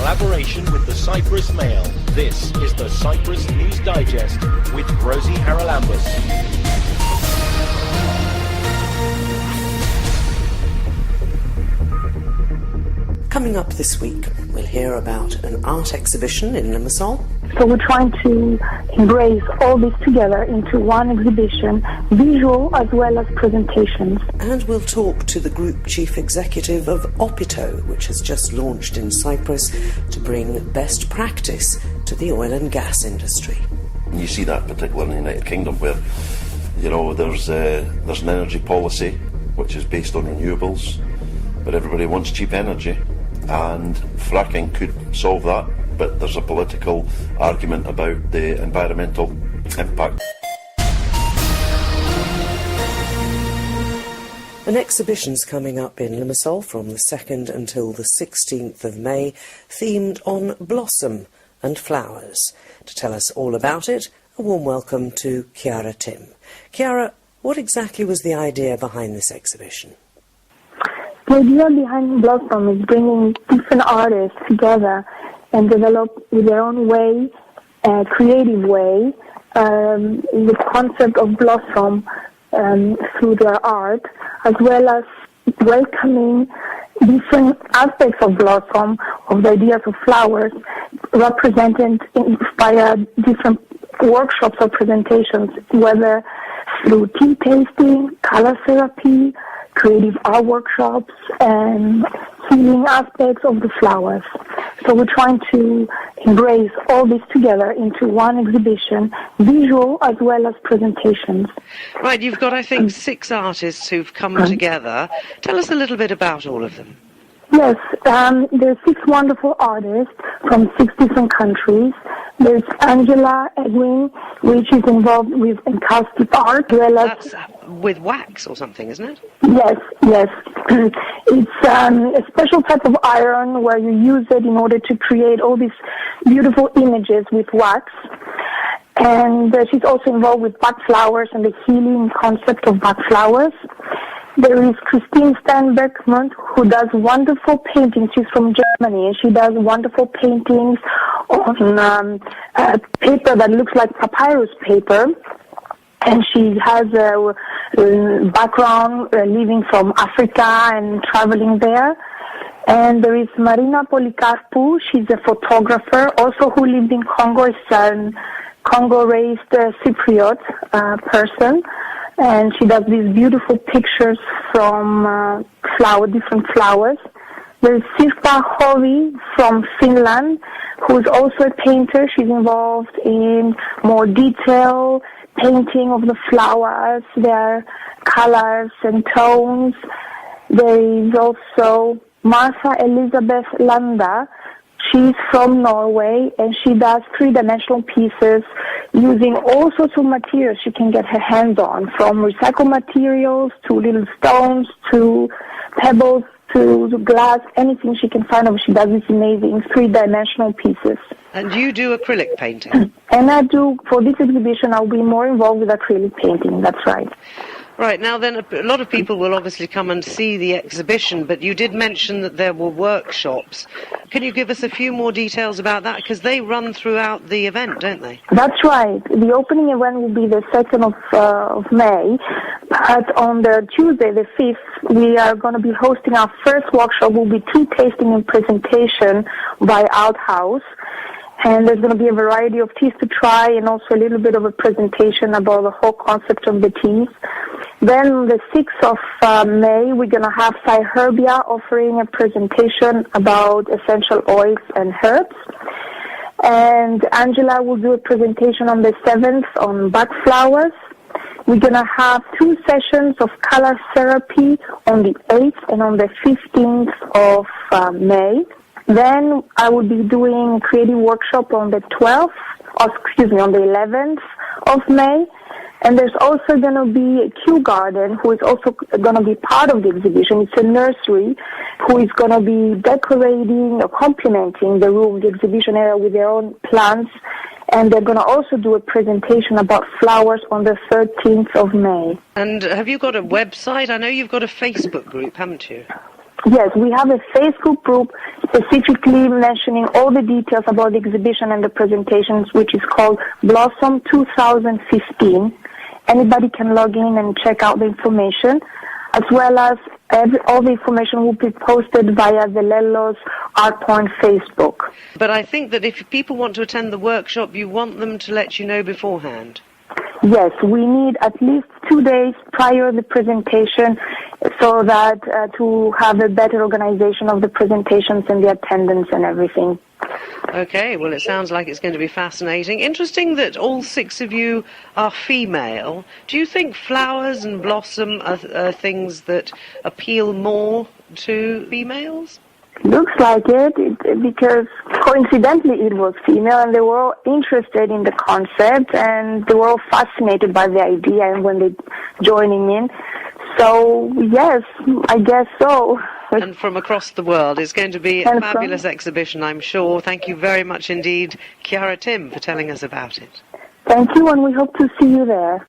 collaboration with the Cyprus Mail. This is the Cyprus News Digest with Rosie Charalambous. Coming up this week, we'll hear about an art exhibition in Limassol. So we're trying to embrace all this together into one exhibition, visual as well as presentations. And we'll talk to the group chief executive of Opito, which has just launched in Cyprus to bring best practice to the oil and gas industry. You see that particularly in the United Kingdom where, there's an energy policy which is based on renewables, but everybody wants cheap energy. And fracking could solve that, but there's a political argument about the environmental impact. An exhibition's coming up in Limassol from the 2nd until the 16th of May, themed on blossom and flowers. To tell us all about it, a warm welcome to Chiara Tim. Chiara, what exactly was the idea behind this exhibition? The idea behind Blossom is bringing different artists together and develop with their own way, creative way, the concept of Blossom through their art, as well as welcoming different aspects of Blossom, of the ideas of flowers, represented via different workshops or presentations, whether through tea tasting, color therapy, creative art workshops, and healing aspects of the flowers. So we're trying to embrace all this together into one exhibition, visual as well as presentations. Right, you've got, I think, 6 artists who've come together. Tell us a little bit about all of them. Yes, there's 6 wonderful artists from 6 different countries. There's Angela Edwin, which is involved with encaustic art. That's with wax or something, isn't it? Yes. It's a special type of iron where you use it in order to create all these beautiful images with wax. And she's also involved with Bach flowers and the healing concept of Bach flowers. There is Christine Steinbeckmann, who does wonderful paintings. She's from Germany, and she does wonderful paintings on paper that looks like papyrus paper. And she has a background living from Africa and traveling there. And there is Marina Policarpou. She's a photographer, also who lived in Congo. Is a Congo-raised Cypriot person. And she does these beautiful pictures from different flowers. There's Sirpa Hovi from Finland, who is also a painter. She's involved in more detail painting of the flowers, their colors and tones. There is also Martha Elizabeth Landa. She's from Norway, and she does 3-dimensional pieces using all sorts of materials she can get her hands on, from recycled materials to little stones to pebbles to glass, anything she can find. She does these amazing 3-dimensional pieces. And you do acrylic painting? And I do, for this exhibition, I'll be more involved with acrylic painting, that's right. Right, now then, a lot of people will obviously come and see the exhibition, but you did mention that there were workshops. Can you give us a few more details about that? Because they run throughout the event, don't they? That's right. The opening event will be the 2nd of May, but on the Tuesday, the 5th, we are going to be hosting our first workshop. Will be tea tasting and presentation by Outhouse. And there's going to be a variety of teas to try, and also a little bit of a presentation about the whole concept of the teas. Then the 6th of May, we're going to have Cyherbia offering a presentation about essential oils and herbs. And Angela will do a presentation on the 7th on Bach flowers. We're going to have 2 sessions of color therapy on the 8th and on the 15th of May. Then I will be doing a creative workshop on the 12th, on the 11th of May. And there's also going to be a Q Garden, who is also going to be part of the exhibition. It's a nursery who is going to be decorating or complementing the room, the exhibition area, with their own plants. And they're going to also do a presentation about flowers on the 13th of May. And have you got a website? I know you've got a Facebook group, haven't you? Yes, we have a Facebook group specifically mentioning all the details about the exhibition and the presentations, which is called Blossom 2015. Anybody can log in and check out the information, as well as all the information will be posted via the Lelos Art Point Facebook. But I think that if people want to attend the workshop, you want them to let you know beforehand. Yes, we need at least 2 days prior to the presentation so that to have a better organization of the presentations and the attendance and everything. Okay, well, it sounds like it's going to be fascinating. Interesting that all 6 of you are female. Do you think flowers and blossom are things that appeal more to females? Looks like it, because coincidentally it was female and they were all interested in the concept and they were all fascinated by the idea and when they joining in. So, yes, I guess so. And from across the world. It's going to be a fabulous exhibition, I'm sure. Thank you very much indeed, Chiara Tim, for telling us about it. Thank you, and we hope to see you there.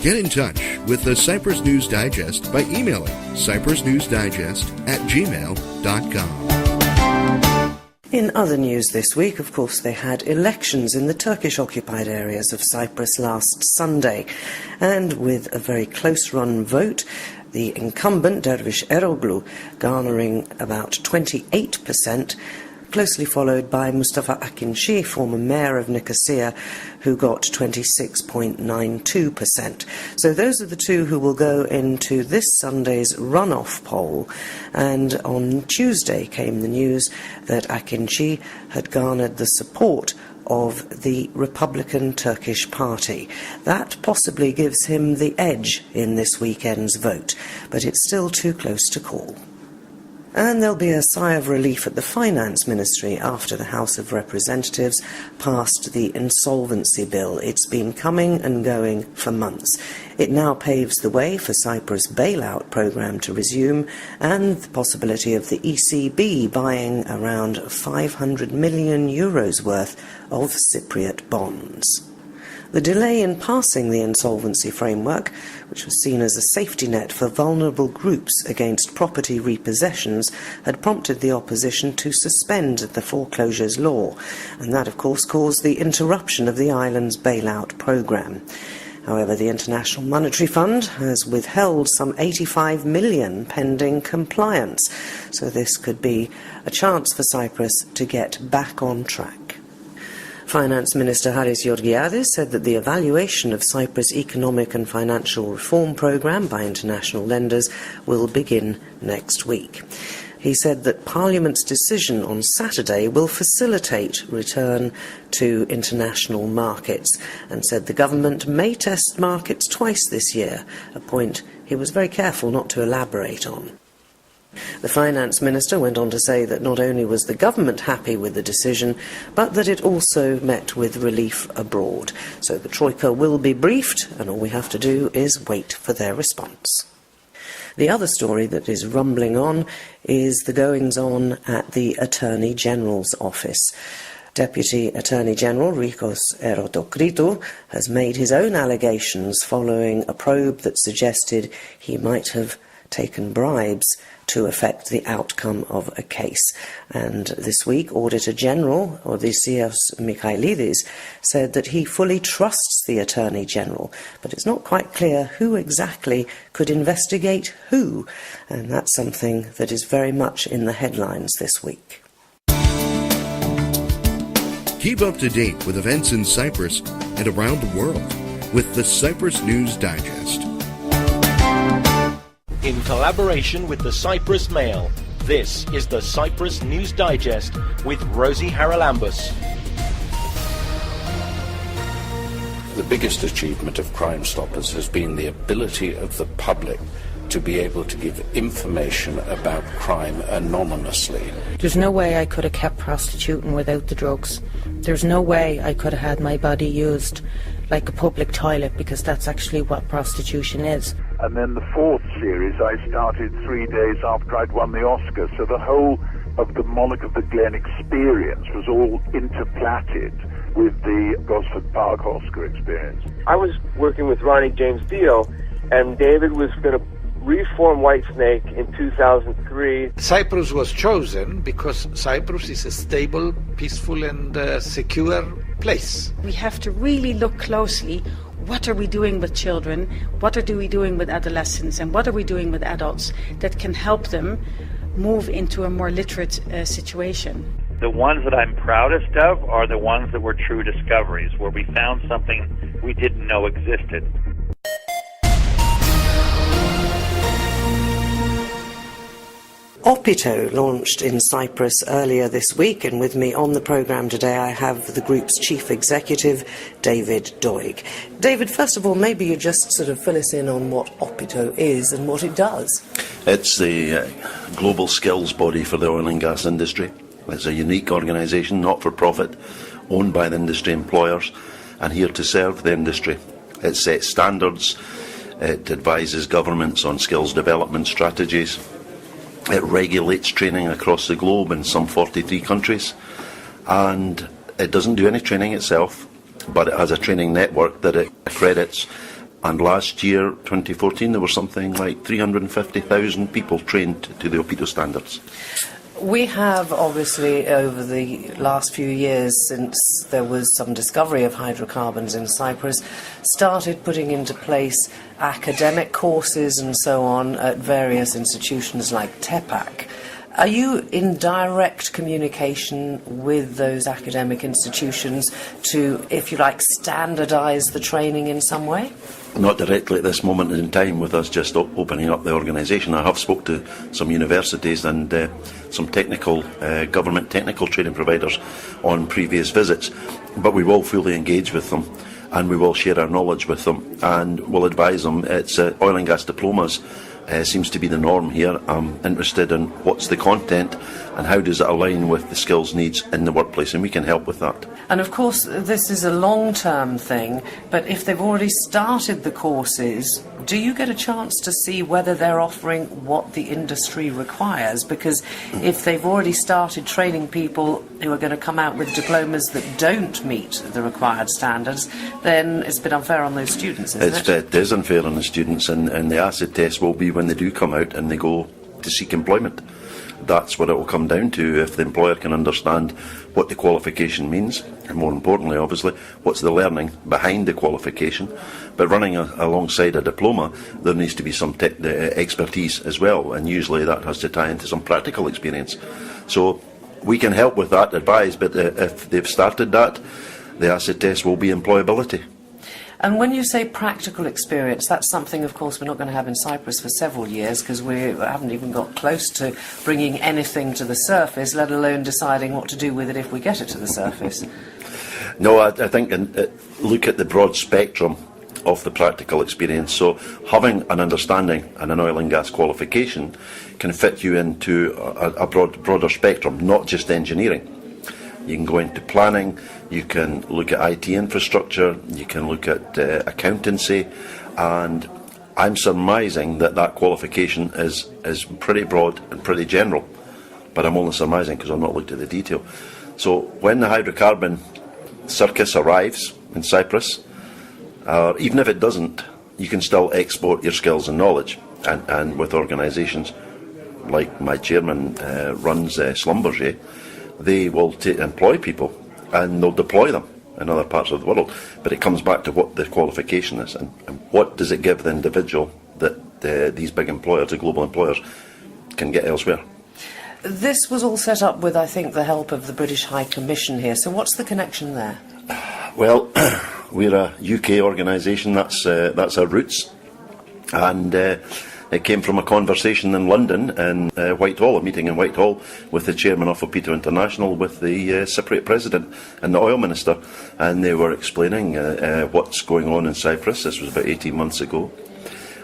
Get in touch with the Cyprus News Digest by emailing cyprusnewsdigest@gmail.com. In other news this week, of course, they had elections in the Turkish-occupied areas of Cyprus last Sunday. And with a very close-run vote, the incumbent, Dervish Eroglu, garnering about 28%, closely followed by Mustafa Akinci, former mayor of Nicosia, who got 26.92%. So those are the two who will go into this Sunday's runoff poll. And on Tuesday came the news that Akinci had garnered the support of the Republican Turkish Party. That possibly gives him the edge in this weekend's vote, but it's still too close to call. And there'll be a sigh of relief at the Finance Ministry after the House of Representatives passed the insolvency bill. It's been coming and going for months. It now paves the way for Cyprus' bailout programme to resume and the possibility of the ECB buying around €500 million worth of Cypriot bonds. The delay in passing the insolvency framework, which was seen as a safety net for vulnerable groups against property repossessions, had prompted the opposition to suspend the foreclosures law, and that, of course, caused the interruption of the island's bailout programme. However, the International Monetary Fund has withheld some €85 million pending compliance, so this could be a chance for Cyprus to get back on track. Finance Minister Haris Georgiadis said that the evaluation of Cyprus' economic and financial reform programme by international lenders will begin next week. He said that Parliament's decision on Saturday will facilitate return to international markets and said the government may test markets twice this year, a point he was very careful not to elaborate on. The Finance Minister went on to say that not only was the government happy with the decision, but that it also met with relief abroad. So the Troika will be briefed, and all we have to do is wait for their response. The other story that is rumbling on is the goings-on at the Attorney General's office. Deputy Attorney General Rikos Erotocritou has made his own allegations following a probe that suggested he might have taken bribes to affect the outcome of a case. And this week, Auditor General Odysseos Michailidis said that he fully trusts the Attorney General, but it's not quite clear who exactly could investigate who, and that's something that is very much in the headlines this week. Keep up to date with events in Cyprus and around the world with the Cyprus News Digest. In collaboration with the Cyprus Mail, this is the Cyprus News Digest with Rosie Charalambous. The biggest achievement of Crime Stoppers has been the ability of the public to be able to give information about crime anonymously. There's no way I could have kept prostituting without the drugs. There's no way I could have had my body used like a public toilet, because that's actually what prostitution is. And then the fourth series I started 3 days after I'd won the Oscar, so the whole of the Monarch of the Glen experience was all interplatted with the Gosford Park Oscar experience. I was working with Ronnie James Dio, and David was going to reform Whitesnake in 2003. Cyprus was chosen because Cyprus is a stable, peaceful and secure place. We have to really look closely. What are we doing with children? What are we doing with adolescents? And what are we doing with adults that can help them move into a more literate situation? The ones that I'm proudest of are the ones that were true discoveries, where we found something we didn't know existed. Opito launched in Cyprus earlier this week, and with me on the programme today I have the group's chief executive, David Doig. David, first of all, maybe you just sort of fill us in on what Opito is and what it does. It's the global skills body for the oil and gas industry. It's a unique organisation, not for profit, owned by the industry employers and here to serve the industry. It sets standards, it advises governments on skills development strategies. It regulates training across the globe in some 43 countries, and it doesn't do any training itself, but it has a training network that it accredits. And last year, 2014, there were something like 350,000 people trained to the Opito standards. We have, obviously, over the last few years, since there was some discovery of hydrocarbons in Cyprus, started putting into place academic courses and so on at various institutions like TEPAC. Are you in direct communication with those academic institutions to, if you like, standardise the training in some way? Not directly at this moment in time, with us just opening up the organisation. I have spoke to some universities and some technical, government technical training providers on previous visits, but we will fully engage with them and we will share our knowledge with them and we'll advise them. It's oil and gas diplomas seems to be the norm here. I'm interested in what's the content and how does it align with the skills needs in the workplace, and we can help with that. And of course this is a long-term thing, but if they've already started the courses, do you get a chance to see whether they're offering what the industry requires? Because if they've already started training people who are going to come out with diplomas that don't meet the required standards, then it's a bit unfair on those students, isn't it? It is unfair on the students, and the acid test will be when they do come out and they go to seek employment. That's what it will come down to, if the employer can understand what the qualification means, and more importantly, obviously, what's the learning behind the qualification. But running alongside a diploma, there needs to be some expertise as well, and usually that has to tie into some practical experience. So we can help with that, advise, but if they've started that, the acid test will be employability. And when you say practical experience, that's something, of course, we're not going to have in Cyprus for several years, because we haven't even got close to bringing anything to the surface, let alone deciding what to do with it if we get it to the surface. No, I think look at the broad spectrum of the practical experience. So having an understanding and an oil and gas qualification can fit you into a broader spectrum, not just engineering. You can go into planning, you can look at IT infrastructure, you can look at accountancy, and I'm surmising that qualification is pretty broad and pretty general, but I'm only surmising because I've not looked at the detail. So when the hydrocarbon circus arrives in Cyprus, even if it doesn't, you can still export your skills and knowledge, and with organisations like my chairman runs Schlumberger, they will employ people and they'll deploy them in other parts of the world. But it comes back to what the qualification is and what does it give the individual that these big employers, the global employers, can get elsewhere. This was all set up with, I think, the help of the British High Commission here. So what's the connection there? Well, we're a UK organisation, that's our roots. And it came from a conversation in London, in Whitehall, a meeting in Whitehall with the chairman of Opito International, with the Cypriot president and the oil minister, and they were explaining what's going on in Cyprus. This was about 18 months ago.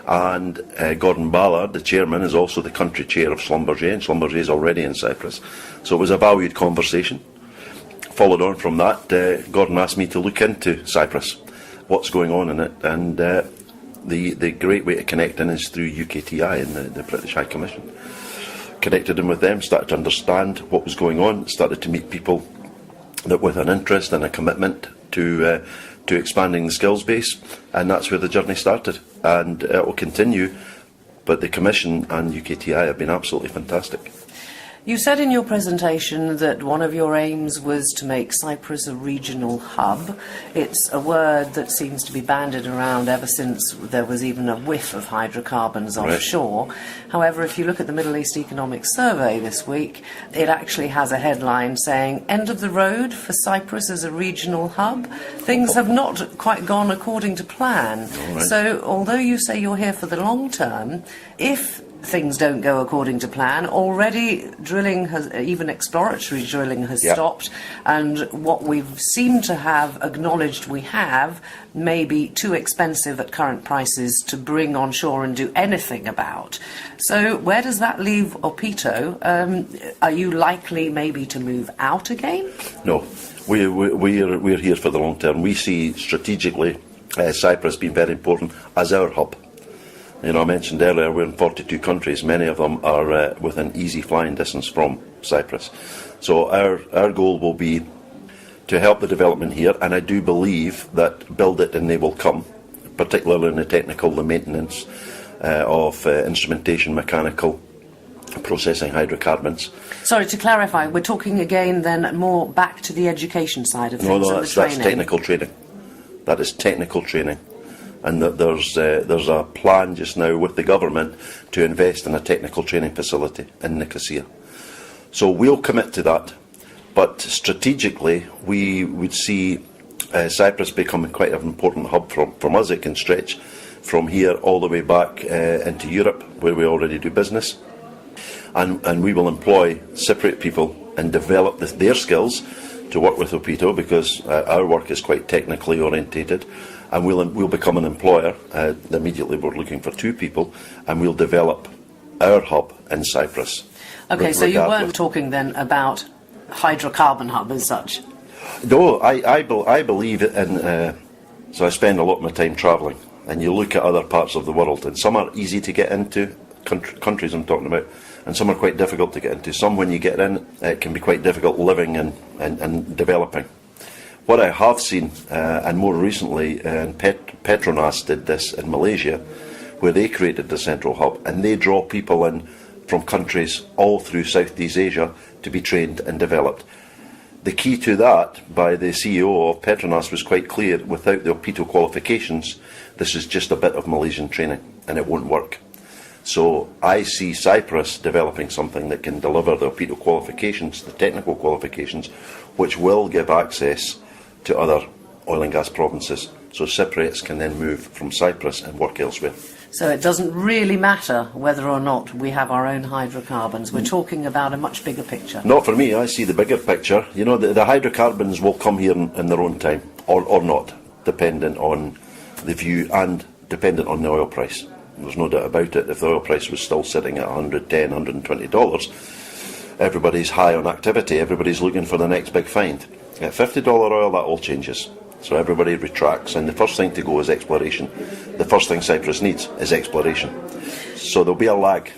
And Gordon Ballard, the chairman, is also the country chair of Schlumberger, and Schlumberger is already in Cyprus. So it was a valued conversation. Followed on from that, Gordon asked me to look into Cyprus, what's going on in it, and the great way to connect in is through UKTI and the British High Commission. Connected in with them, started to understand what was going on, started to meet people that with an interest and a commitment to expanding the skills base, and that's where the journey started. And it will continue But the Commission and UKTI have been absolutely fantastic. You said in your presentation that one of your aims was to make Cyprus a regional hub. It's a word that seems to be bandied around ever since there was even a whiff of hydrocarbons offshore. However, if you look at the Middle East Economic Survey this week, it actually has a headline saying, "End of the road for Cyprus as a regional hub." Things have not quite gone according to plan. So, although you say you're here for the long term, if things don't go according to plan, already drilling has, even exploratory drilling has stopped, and what we've seemed to have acknowledged we have may be too expensive at current prices to bring on shore and do anything about. So where does that leave Opito? Are you likely maybe to move out again? No, we're here for the long term. We see strategically Cyprus being very important as our hub. You know, I mentioned earlier we're in 42 countries. Many of them are within easy flying distance from Cyprus. So our goal will be to help the development here, and I do believe that build it and they will come, particularly in the technical, the maintenance of instrumentation, mechanical, processing hydrocarbons. Sorry, to clarify, we're talking again then more back to the education side of things. No, that's technical training. That is technical training. And that there's a plan just now with the government to invest in a technical training facility in Nicosia. So we'll commit to that. But strategically, we would see Cyprus becoming quite an important hub from us. It can stretch from here all the way back into Europe, where we already do business. And we will employ Cypriot people and develop their skills to work with Opito, because our work is quite technically orientated. And we'll become an employer. Immediately we're looking for 2 people, and we'll develop our hub in Cyprus. Okay, so you weren't talking then about hydrocarbon hub as such? No, I believe in... so I spend a lot of my time travelling, and you look at other parts of the world, and some are easy to get into, countries I'm talking about, and some are quite difficult to get into. Some, when you get in, it can be quite difficult living and developing. What I have seen, and more recently, Petronas did this in Malaysia, where they created the central hub, and they draw people in from countries all through Southeast Asia to be trained and developed. The key to that, by the CEO of Petronas, was quite clear: without the Opito qualifications, this is just a bit of Malaysian training, and it won't work. So I see Cyprus developing something that can deliver the Opito qualifications, the technical qualifications, which will give access to other oil and gas provinces, so Cypriots can then move from Cyprus and work elsewhere. So it doesn't really matter whether or not we have our own hydrocarbons. We're talking about a much bigger picture. Not for me. I see the bigger picture. You know, the hydrocarbons will come here in their own time, or not, dependent on the view and dependent on the oil price. There's no doubt about it. If the oil price was still sitting at $110, $120, everybody's high on activity. Everybody's looking for the next big find. At $50 oil, that all changes. So everybody retracts, and the first thing to go is exploration. The first thing Cyprus needs is exploration. So there'll be a lag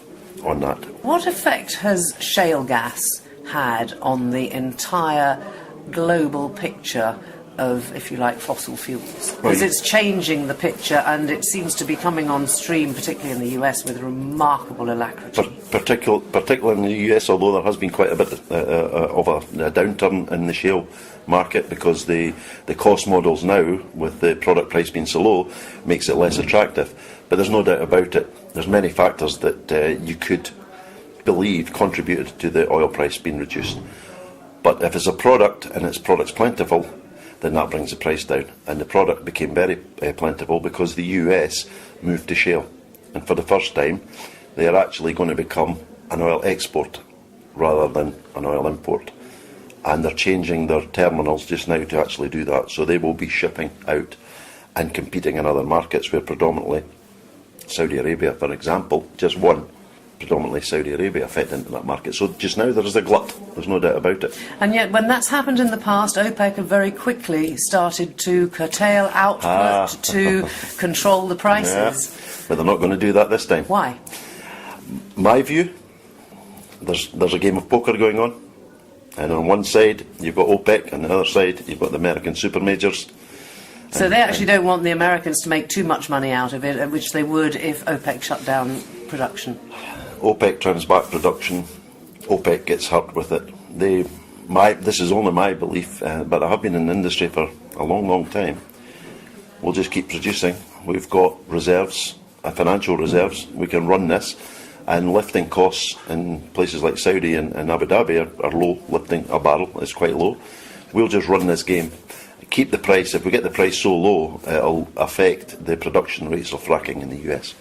on that. What effect has shale gas had on the entire global picture of, if you like, fossil fuels? Because it's changing the picture, and it seems to be coming on stream, particularly in the US, with remarkable alacrity. Particularly in the US, although there has been quite a bit of a downturn in the shale market, because the cost models now, with the product price being so low, makes it less attractive. But there's no doubt about it. There's many factors that you could believe contributed to the oil price being reduced. But if it's a product and its product's plentiful, then that brings the price down. And the product became very plentiful because the US moved to shale. And for the first time, they are actually going to become an oil export rather than an oil import. And they're changing their terminals just now to actually do that. So they will be shipping out and competing in other markets, where predominantly Saudi Arabia, for example, just one, predominantly Saudi Arabia, fed into that market. So just now there is a glut, there's no doubt about it. And yet when that's happened in the past, OPEC have very quickly started to curtail output to control the prices. Yeah, but they're not going to do that this time. Why? My view, there's a game of poker going on. And on one side you've got OPEC, and on the other side you've got the American super majors. So they actually don't want the Americans to make too much money out of it, which they would if OPEC shut down production. OPEC trims back production, OPEC gets hurt with it. This is only my belief, but I have been in the industry for a long, long time. We'll just keep producing. We've got reserves, financial reserves. We can run this, and lifting costs in places like Saudi and Abu Dhabi are low. Lifting a barrel is quite low. We'll just run this game. Keep the price. If we get the price so low, it'll affect the production rates of fracking in the US.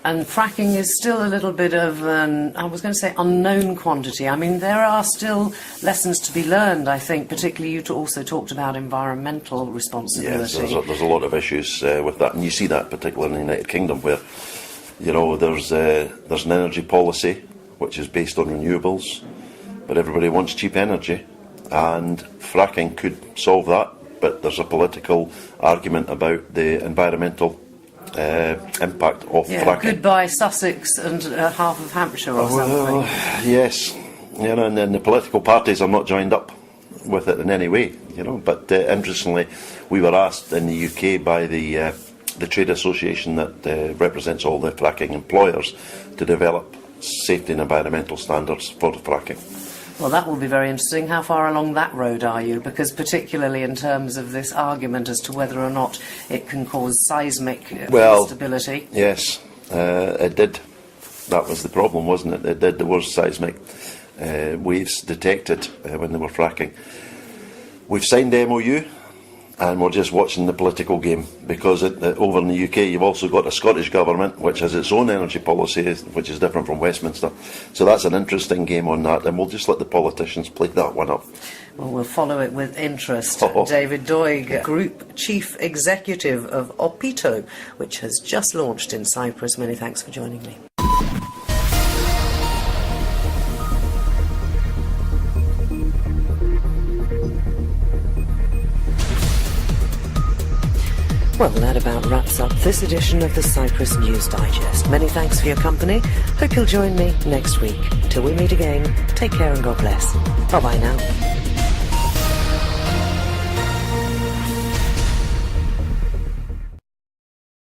And fracking is still a little bit of an, I was going to say, unknown quantity. I mean, there are still lessons to be learned, I think, particularly you also talked about environmental responsibility. Yes, there's a lot of issues with that, and you see that particularly in the United Kingdom, where, you know, there's an energy policy which is based on renewables, but everybody wants cheap energy, and fracking could solve that, but there's a political argument about the environmental impact of fracking. Goodbye Sussex and half of Hampshire or something. Yes, you know, and then the political parties are not joined up with it in any way, you know. But interestingly, we were asked in the UK by the trade association that represents all the fracking employers to develop safety and environmental standards for fracking. Well, that will be very interesting. How far along that road are you? Because particularly in terms of this argument as to whether or not it can cause seismic instability. Yes, it did. That was the problem, wasn't it? It did. There was seismic waves detected when they were fracking. We've signed the MOU, and we're just watching the political game, because over in the UK you've also got a Scottish government which has its own energy policy which is different from Westminster, so that's an interesting game on that, and we'll just let the politicians play that one up. Well, we'll follow it with interest. David Doig, Group Chief Executive of Opito, which has just launched in Cyprus. Many thanks for joining me. Well, that about wraps up this edition of the Cyprus News Digest. Many thanks for your company. Hope you'll join me next week. Till we meet again, take care and God bless. Bye-bye now.